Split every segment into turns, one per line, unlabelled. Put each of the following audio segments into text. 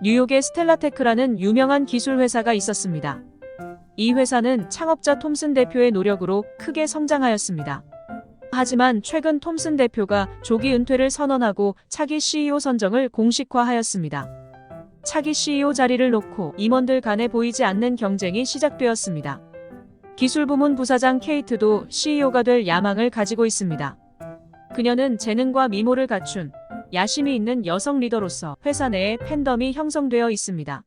뉴욕의 스텔라테크라는 유명한 기술 회사가 있었습니다. 이 회사는 창업자 톰슨 대표의 노력으로 크게 성장하였습니다. 하지만 최근 톰슨 대표가 조기 은퇴를 선언하고 차기 CEO 선정을 공식화하였습니다. 차기 CEO 자리를 놓고 임원들 간에 보이지 않는 경쟁이 시작되었습니다. 기술부문 부사장 케이트도 CEO가 될 야망을 가지고 있습니다. 그녀는 재능과 미모를 갖춘 야심이 있는 여성 리더로서 회사 내에 팬덤이 형성되어 있습니다.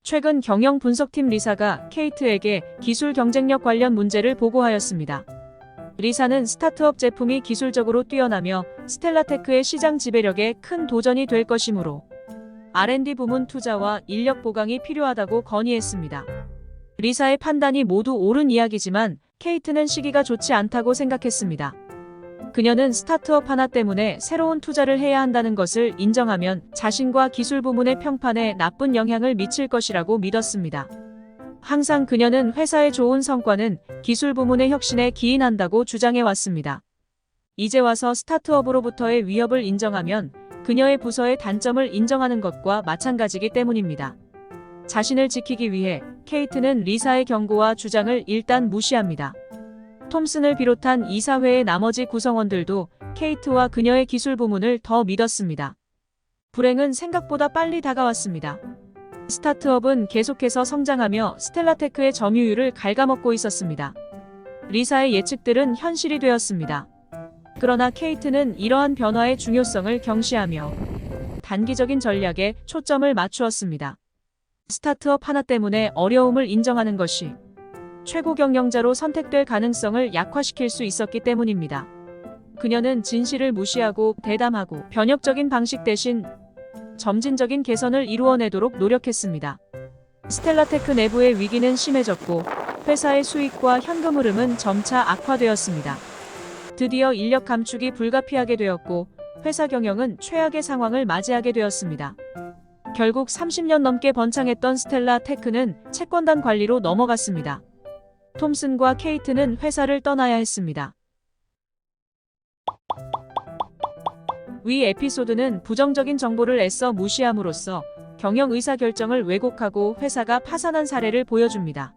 최근 경영 분석팀 리사가 케이트에게 기술 경쟁력 관련 문제를 보고하였습니다. 리사는 스타트업 제품이 기술적으로 뛰어나며 스텔라테크의 시장 지배력에 큰 도전이 될 것이므로 R&D 부문 투자와 인력 보강이 필요하다고 건의했습니다. 리사의 판단이 모두 옳은 이야기지만 케이트는 시기가 좋지 않다고 생각했습니다. 그녀는 스타트업 하나 때문에 새로운 투자를 해야 한다는 것을 인정하면 자신과 기술 부문의 평판에 나쁜 영향을 미칠 것이라고 믿었습니다. 항상 그녀는 회사의 좋은 성과는 기술 부문의 혁신에 기인한다고 주장해왔습니다. 이제 와서 스타트업으로부터의 위협을 인정하면 그녀의 부서의 단점을 인정하는 것과 마찬가지이기 때문입니다. 자신을 지키기 위해 케이트는 리사의 경고와 주장을 일단 무시합니다. 톰슨을 비롯한 이사회의 나머지 구성원들도 케이트와 그녀의 기술 부문을 더 믿었습니다. 불행은 생각보다 빨리 다가왔습니다. 스타트업은 계속해서 성장하며 스텔라테크의 점유율을 갉아먹고 있었습니다. 리사의 예측들은 현실이 되었습니다. 그러나 케이트는 이러한 변화의 중요성을 경시하며 단기적인 전략에 초점을 맞추었습니다. 스타트업 하나 때문에 어려움을 인정하는 것이 최고 경영자로 선택될 가능성을 약화시킬 수 있었기 때문입니다. 그녀는 진실을 무시하고 대담하고 변혁적인 방식 대신 점진적인 개선을 이루어내도록 노력했습니다. 스텔라테크 내부의 위기는 심해졌고 회사의 수익과 현금 흐름은 점차 악화되었습니다. 드디어 인력 감축이 불가피하게 되었고 회사 경영은 최악의 상황을 맞이하게 되었습니다. 결국 30년 넘게 번창했던 스텔라테크는 채권단 관리로 넘어갔습니다. 톰슨과 케이트는 회사를 떠나야 했습니다. 위 에피소드는 부정적인 정보를 애써 무시함으로써 경영 의사결정을 왜곡하고 회사가 파산한 사례를 보여줍니다.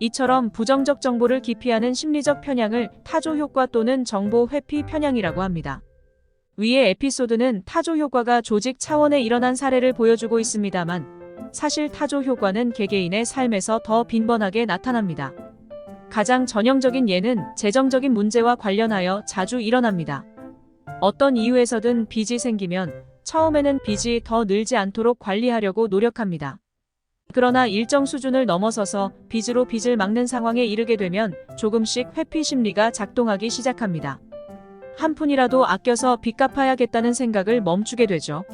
이처럼 부정적 정보를 기피하는 심리적 편향을 타조 효과 또는 정보 회피 편향이라고 합니다. 위의 에피소드는 타조 효과가 조직 차원에 일어난 사례를 보여주고 있습니다만 사실 타조 효과는 개개인의 삶에서 더 빈번하게 나타납니다. 가장 전형적인 예는 재정적인 문제와 관련하여 자주 일어납니다. 어떤 이유에서든 빚이 생기면 처음에는 빚이 더 늘지 않도록 관리하려고 노력합니다. 그러나 일정 수준을 넘어서서 빚으로 빚을 막는 상황에 이르게 되면 조금씩 회피 심리가 작동하기 시작합니다. 한 푼이라도 아껴서 빚 갚아야겠다는 생각을 멈추게 되죠.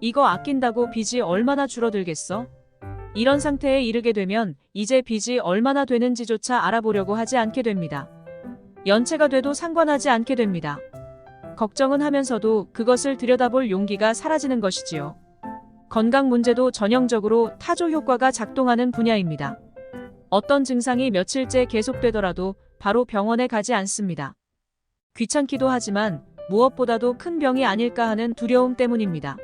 이거 아낀다고 빚이 얼마나 줄어들겠어? 이런 상태에 이르게 되면 이제 빚이 얼마나 되는지조차 알아보려고 하지 않게 됩니다. 연체가 돼도 상관하지 않게 됩니다. 걱정은 하면서도 그것을 들여다볼 용기가 사라지는 것이지요. 건강 문제도 전형적으로 타조 효과가 작동하는 분야입니다. 어떤 증상이 며칠째 계속되더라도 바로 병원에 가지 않습니다. 귀찮기도 하지만 무엇보다도 큰 병이 아닐까 하는 두려움 때문입니다.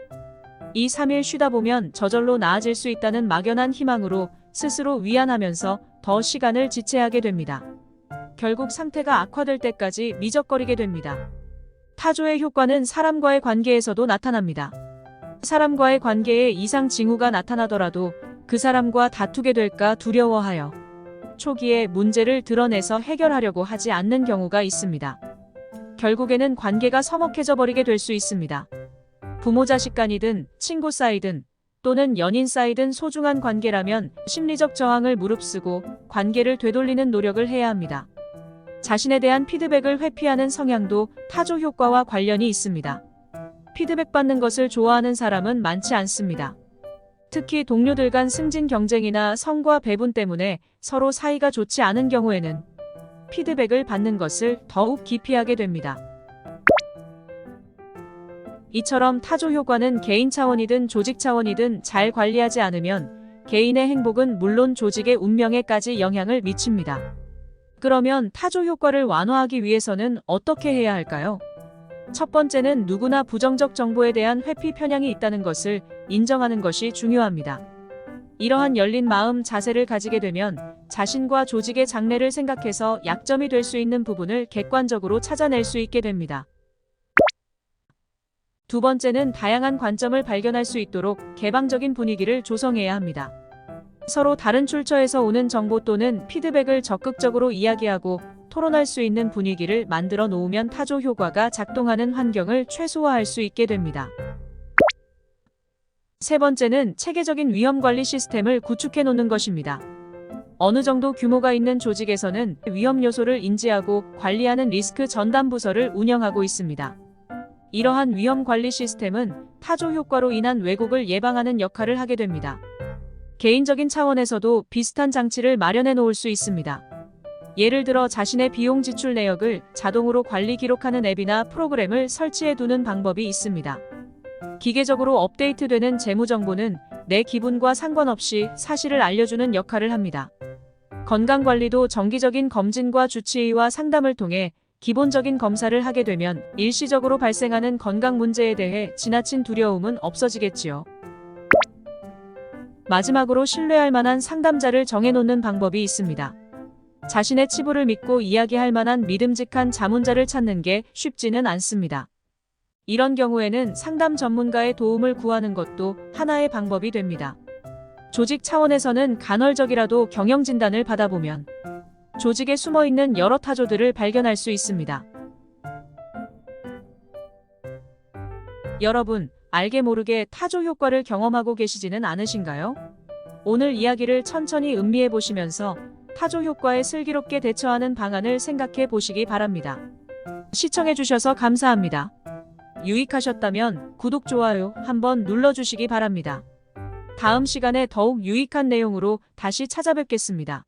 2, 3일 쉬다 보면 저절로 나아질 수 있다는 막연한 희망으로 스스로 위안하면서 더 시간을 지체하게 됩니다. 결국 상태가 악화될 때까지 미적거리게 됩니다. 타조의 효과는 사람과의 관계에서도 나타납니다. 사람과의 관계에 이상 징후가 나타나더라도 그 사람과 다투게 될까 두려워하여 초기에 문제를 드러내서 해결하려고 하지 않는 경우가 있습니다. 결국에는 관계가 서먹해져 버리게 될 수 있습니다. 부모 자식 간이든 친구 사이든 또는 연인 사이든 소중한 관계라면 심리적 저항을 무릅쓰고 관계를 되돌리는 노력을 해야 합니다. 자신에 대한 피드백을 회피하는 성향도 타조 효과와 관련이 있습니다. 피드백 받는 것을 좋아하는 사람은 많지 않습니다. 특히 동료들 간 승진 경쟁이나 성과 배분 때문에 서로 사이가 좋지 않은 경우에는 피드백을 받는 것을 더욱 기피하게 됩니다. 이처럼 타조 효과는 개인 차원이든 조직 차원이든 잘 관리하지 않으면 개인의 행복은 물론 조직의 운명에까지 영향을 미칩니다. 그러면 타조 효과를 완화하기 위해서는 어떻게 해야 할까요? 첫 번째는 누구나 부정적 정보에 대한 회피 편향이 있다는 것을 인정하는 것이 중요합니다. 이러한 열린 마음 자세를 가지게 되면 자신과 조직의 장래를 생각해서 약점이 될 수 있는 부분을 객관적으로 찾아낼 수 있게 됩니다. 두 번째는 다양한 관점을 발견할 수 있도록 개방적인 분위기를 조성해야 합니다. 서로 다른 출처에서 오는 정보 또는 피드백을 적극적으로 이야기하고 토론할 수 있는 분위기를 만들어 놓으면 타조 효과가 작동하는 환경을 최소화할 수 있게 됩니다. 세 번째는 체계적인 위험 관리 시스템을 구축해 놓는 것입니다. 어느 정도 규모가 있는 조직에서는 위험 요소를 인지하고 관리하는 리스크 전담 부서를 운영하고 있습니다. 이러한 위험 관리 시스템은 타조 효과로 인한 왜곡을 예방하는 역할을 하게 됩니다. 개인적인 차원에서도 비슷한 장치를 마련해 놓을 수 있습니다. 예를 들어 자신의 비용 지출 내역을 자동으로 관리 기록하는 앱이나 프로그램을 설치해 두는 방법이 있습니다. 기계적으로 업데이트되는 재무 정보는 내 기분과 상관없이 사실을 알려주는 역할을 합니다. 건강관리도 정기적인 검진과 주치의와 상담을 통해 기본적인 검사를 하게 되면 일시적으로 발생하는 건강 문제에 대해 지나친 두려움은 없어지겠지요. 마지막으로 신뢰할 만한 상담자를 정해놓는 방법이 있습니다. 자신의 치부를 믿고 이야기할 만한 믿음직한 자문자를 찾는 게 쉽지는 않습니다. 이런 경우에는 상담 전문가의 도움을 구하는 것도 하나의 방법이 됩니다. 조직 차원에서는 간헐적이라도 경영 진단을 받아보면 조직에 숨어있는 여러 타조들을 발견할 수 있습니다. 여러분, 알게 모르게 타조 효과를 경험하고 계시지는 않으신가요? 오늘 이야기를 천천히 음미해 보시면서 타조 효과에 슬기롭게 대처하는 방안을 생각해 보시기 바랍니다. 시청해 주셔서 감사합니다. 유익하셨다면 구독, 좋아요 한번 눌러주시기 바랍니다. 다음 시간에 더욱 유익한 내용으로 다시 찾아뵙겠습니다.